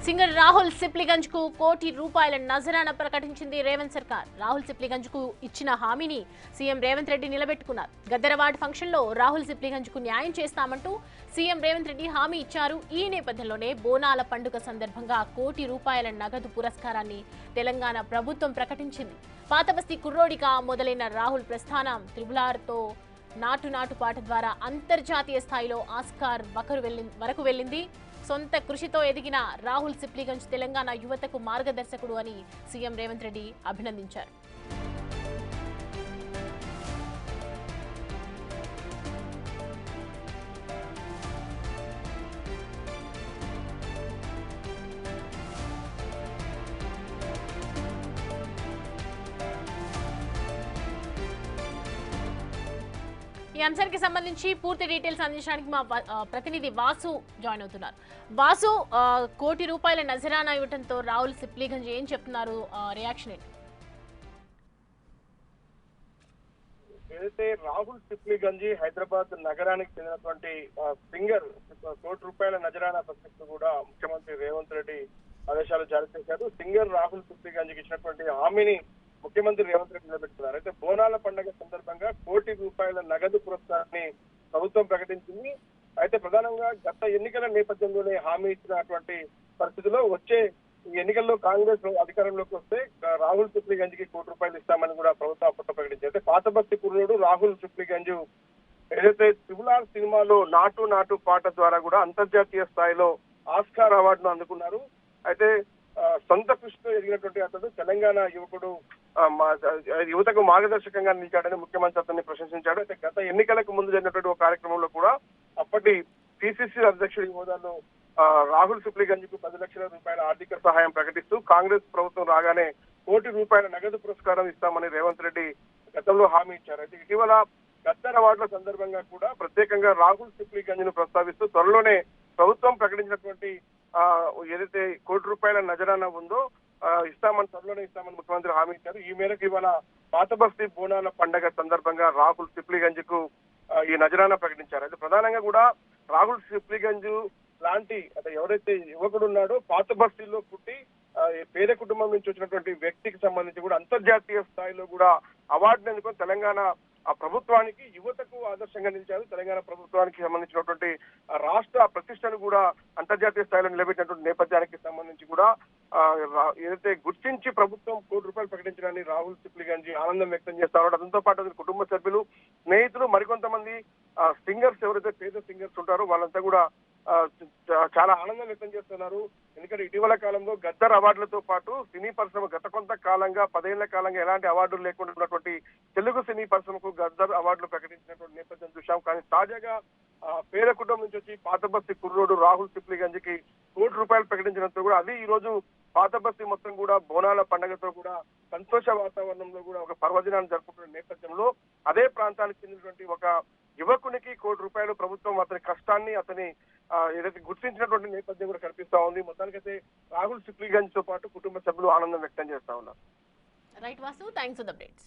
Singer Rahul Sipligunj కు కోటి రూపాయల నజరానా ప్రకటించింది రేవంత్ సర్కార్. రాహుల్ సిప్లిగంజ్ కు ఇచ్చిన హామీని సీఎం రేవంత్ రెడ్డి నిలబెట్టుకున్నారు. గద్దరవాడ్ ఫంక్షన్ లో రాహుల్ సిప్లిగంజ్ కు న్యాయం చేస్తామంటూ సీఎం రేవంత్ రెడ్డి హామీ ఇచ్చారు. ఈ నేపథ్యంలోనే బోనాల పండుగ సందర్భంగా కోటి రూపాయల నగదు పురస్కారాన్ని తెలంగాణ ప్రభుత్వం ప్రకటించింది. పాతబస్తీ కుర్రోడిగా మొదలైన రాహుల్ ప్రస్థానం త్రిబులార్తో నాటు నాటు పాట ద్వారా అంతర్జాతీయ స్థాయిలో ఆస్కార్ వరకు వెళ్ళింది. సొంత కృషితో ఎదిగిన రాహుల్ సిప్లిగంజ్ తెలంగాణ యువతకు మార్గదర్శకుడు అని సీఎం రేవంత్ రెడ్డి అభినందించారు. ఈ అంశానికి సంబంధించి పూర్తి డీటెయిల్స్ అందించడానికి మా ప్రతినిధి వాసు జాయిన్ అవుతున్నారు. వాసు, కోటి రూపాయల నజరానా ఇవ్వడంతో రాహుల్ సిప్లిగంజ్ ఏం చెప్తున్నారు, రియాక్షన్ ఏంటి? ఏదైతే రాహుల్ సిప్లిగంజ్ హైదరాబాద్ నగరానికి చెందినటువంటి సింగర్ కోటి రూపాయల నజరానా ప్రకటిస్తూ కూడా ముఖ్యమంత్రి రేవంత్ రెడ్డి ఆదేశాలు జారీ చేశారు. సింగర్ రాహుల్ సిప్లిగంజ్ ఇచ్చినటువంటి హామీని ముఖ్యమంత్రి రేవంత్ రెడ్డి నిలబెట్టుకున్నారు. అయితే బోనాల పండుగ సందర్భంగా కోటి రూపాయల నగదు పురస్కారాన్ని ప్రభుత్వం ప్రకటించింది. అయితే ప్రధానంగా గత ఎన్నికల నేపథ్యంలోనే హామీ ఇచ్చినటువంటి పరిస్థితిలో వచ్చే ఎన్నికల్లో కాంగ్రెస్ అధికారంలోకి వస్తే రాహుల్ సిప్లిగంజ్ కి కోటి రూపాయలు ఇస్తామని కూడా ప్రభుత్వం అప్పట్లో ప్రకటించింది. అయితే పాతబస్తీ కుర్రోడు రాహుల్ సిప్లిగంజ్ ఏదైతే త్రిబులార్ సినిమాలో నాటు నాటు పాట ద్వారా కూడా అంతర్జాతీయ స్థాయిలో ఆస్కార్ అవార్డును అందుకున్నారు. అయితే సొంత కృషితో ఎదిగినటువంటి అతడు తెలంగాణ యువతకు మార్గదర్శకంగా నిలిచాడని ముఖ్యమంత్రి అతన్ని ప్రశంసించాడు. అయితే గత ఎన్నికలకు ముందు జరిగినటువంటి ఒక కార్యక్రమంలో కూడా అప్పటి పిసిసి అధ్యక్షుడి హోదాలో రాహుల్ సిప్లిగంజ్ కు 10 లక్షల రూపాయల ఆర్థిక సహాయం ప్రకటిస్తూ కాంగ్రెస్ ప్రభుత్వం రాగానే కోటి రూపాయల నగదు పురస్కారం ఇస్తామని రేవంత్ రెడ్డి గతంలో హామీ ఇచ్చారు. అయితే ఇటీవల గద్దర్ అవార్డుల సందర్భంగా కూడా ప్రత్యేకంగా రాహుల్ సిప్లిగంజ్ ను ప్రస్తావిస్తూ త్వరలోనే ప్రభుత్వం ప్రకటించినటువంటి ఏదైతే కోటి రూపాయల నజరానా ఉందో త్వరలోనే ఇస్తామని ముఖ్యమంత్రి హామీ ఇచ్చారు. ఈ మేరకు ఇవాళ పాతబస్తీ బోనాల పండగ సందర్భంగా రాహుల్ సిప్లిగంజ్ కు ఈ నజరానా ప్రకటించారు. అయితే ప్రధానంగా కూడా రాహుల్ సిప్లిగంజ్ లాంటి ఎవరైతే యువకుడు ఉన్నాడో పాతబస్తీలో పుట్టి పేద కుటుంబం నుంచి వచ్చినటువంటి వ్యక్తికి సంబంధించి కూడా అంతర్జాతీయ స్థాయిలో కూడా అవార్డుని అందుకొని తెలంగాణ ప్రభుత్వానికి యువతకు ఆదర్శంగా నిలిచారు. తెలంగాణ ప్రభుత్వానికి సంబంధించినటువంటి రాష్ట్ర ప్రతిష్టను కూడా అంతర్జాతీయ స్థాయిలో నిలబెట్టినటువంటి నేపథ్యానికి సంబంధించి కూడా ఏదైతే గుర్తించి ప్రభుత్వం కోటి రూపాయలు ప్రకటించడాన్ని రాహుల్ సిప్లిగంజ్ ఆనందం వ్యక్తం చేస్తారు. అతనితో పాటు అతని కుటుంబ సభ్యులు, స్నేహితులు, మరికొంతమంది సింగర్స్ ఎవరైతే పేద సింగర్స్ ఉంటారో వాళ్ళంతా కూడా చాలా ఆనందం వ్యక్తం చేస్తున్నారు. ఎందుకంటే ఇటీవల కాలంలో గద్దర్ అవార్డులతో పాటు సినీ పరిశ్రమ గత కొంత కాలంగా 10 ఏళ్ల కాలంగా ఎలాంటి అవార్డులు లేకుండా ఉన్నటువంటి తెలుగు సినీ పరిశ్రమకు గద్దర్ అవార్డులు ప్రకటించినటువంటి నేపథ్యం చూశాం. కానీ తాజాగా పేద కుటుంబం నుంచి వచ్చి పాతబస్తీ కుర్రోడు రాహుల్ సిప్లిగంజ్ కి కోటి రూపాయలు ప్రకటించినంత కూడా అది ఈ రోజు పాతబస్తీ మొత్తం కూడా బోనాల పండుగతో కూడా సంతోష వాతావరణంలో కూడా ఒక పర్వదినాన్ని జరుపుకున్న నేపథ్యంలో అదే ప్రాంతానికి చెందినటువంటి ఒక యువకునికి కోటి రూపాయలు ప్రభుత్వం అతని కష్టాన్ని అతని ఏదైతే గుర్తించినటువంటి నేపథ్యం కూడా కనిపిస్తా ఉంది. మొత్తానికైతే రాహుల్ సిప్లిగంజ్ తో పాటు కుటుంబ సభ్యులు ఆనందం వ్యక్తం చేస్తా ఉన్నారు. Right Vasu, thanks for the updates.